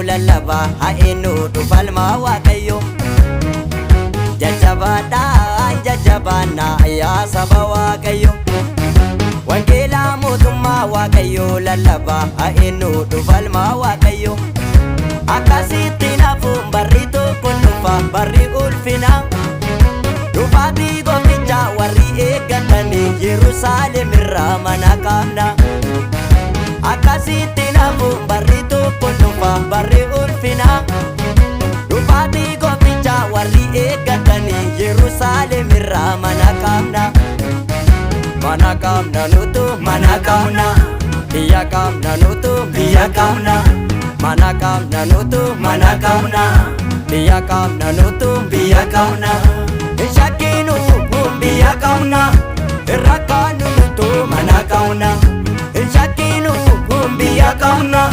lallaba hainu dhufalma waaqayyo jajjabana ya saba waaqayyo wangeela mootummaa waaqayyo lallaba hainu dhufalma waaqayyo akkasitti nafuun barri tokko dhufa barri ulfina dhufaati goofticha warri eeggatanii Yerusaalem irraa mana qabna akkasitti nafuun barri tokko dhufa barri ulfina dhufaati goofticha warri eeggatanii Yerusaalem irraa mana qabna nutu mana qabna biyya qabna nutu biyya qabna mana qabna nutu mana qabna biyya qabna nutu biyya qabna shakinu biyya qabna irrakanu nutu mana qabna shakinu biyya qabna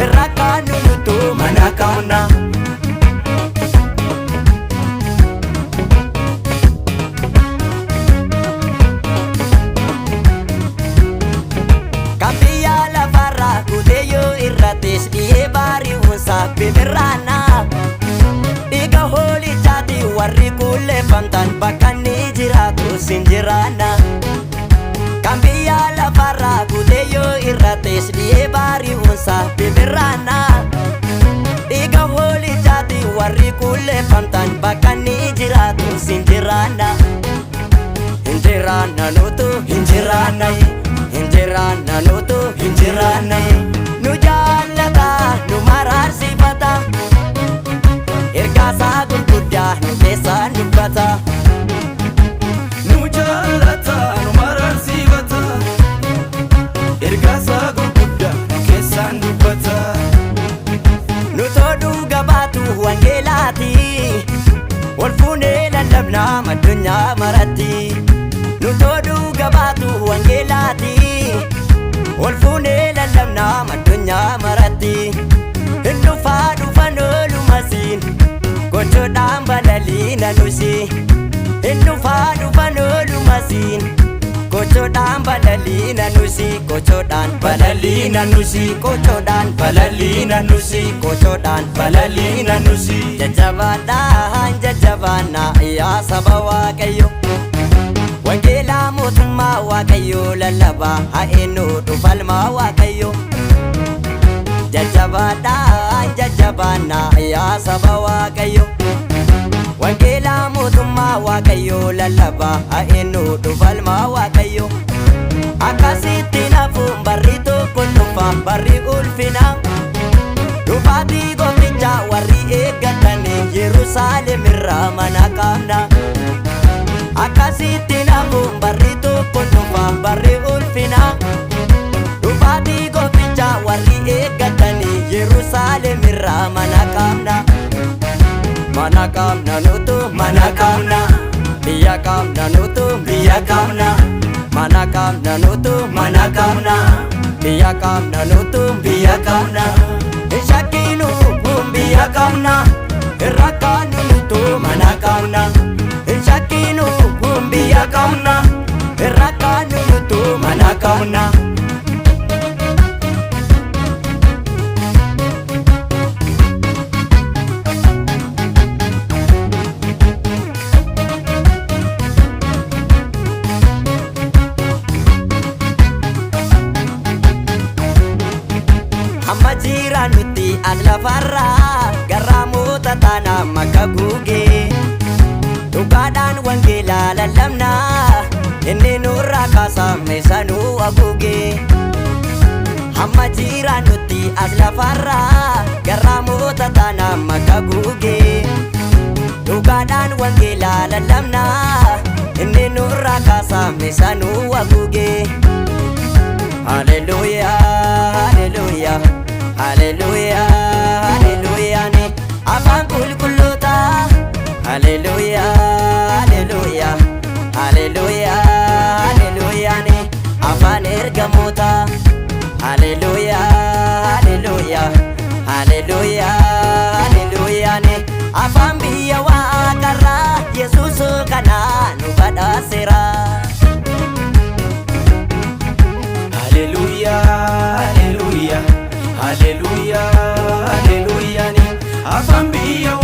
irrakanu nutu mana qabna kabiya la farra kudeyo irratis diye bari unsa bimirana diga holi chati warri kulle famtan bakani jiratu sinjirana kabiya la farra kudeyo irratis diye bari unsa bimirana diga holi chati warri kulle famtan bakani jiratu sinjirana injirana nutu injirana injirana nutu injirana nu jaalata nu maraarsifata ergaasaa gurguddaa nu keessaan dubbata nu jaalata nu maraarsifata ergaasaa gurguddaa nu keessaan dubbata nu toduu gabaatu wangeelaati wal fuunee lallabnaa addunyaa maratti nu toduu gabaatu wangeelaati wal fuunee lallabnaa addunyaa maratti hin dhufaa dhufan oolumasiin gochoodhaan balaliina nusi hin dhufaa dhufan oolumasiin gochoodhaan balaliina nusi gochoodhaan balaliina nusi gochoodhaan balaliina nusi gochoodhaan balaliina nusi jajjabaadhaa yaa saba waaqayyo wangeela mootummaa waaqayyo lallaba hainu dhufalma waaqayyo jajjabaadhaa yaa saba waaqayyo wangeela mootummaa waaqayyo lallaba hainu dhufalma waaqayyo akkasitti nafuun barri tokko dhufa barri ulfina dhufaati goofticha warri eeggatanii Yerusaalem irraa mana qabna akkasitti nafuun barri tokko dhufa barri ulfina dhufaati goofticha warri eeggatanii Yerusaalem irraa mana qabna nutu mana qabna biyya qabna nutu biyya qabna mana qabna nutu mana qabna biyya qabna nutu biyya qabna shakinu biyya qabna irrakanu nutu mana qabna shakinu biyya qabna irrakanu nutu mana qabna amma jiranutti as lafarraa garraamota taana makka gugee dhugaadhaan wangeelaa lallabnaa inni nurraa kaasame sanuu haguugee amma jiranutti as lafarraa garraamota taana makka gugee dhugaadhaan wangeelaa lallabnaa inni nurraa kaasame sanuu haguugee hallelujah hallelujah hallelujah hallelujah ne afaan qulqulloota hallelujah hallelujah hallelujah hallelujah ne afaan ergamoota hallelujah hallelujah hallelujah hallelujah ne afaan biyya waaqarraa Yesuus kana nu badhaaseera. Hallelujah, hallelujah, hallelujah, hallelujah. afaan biyya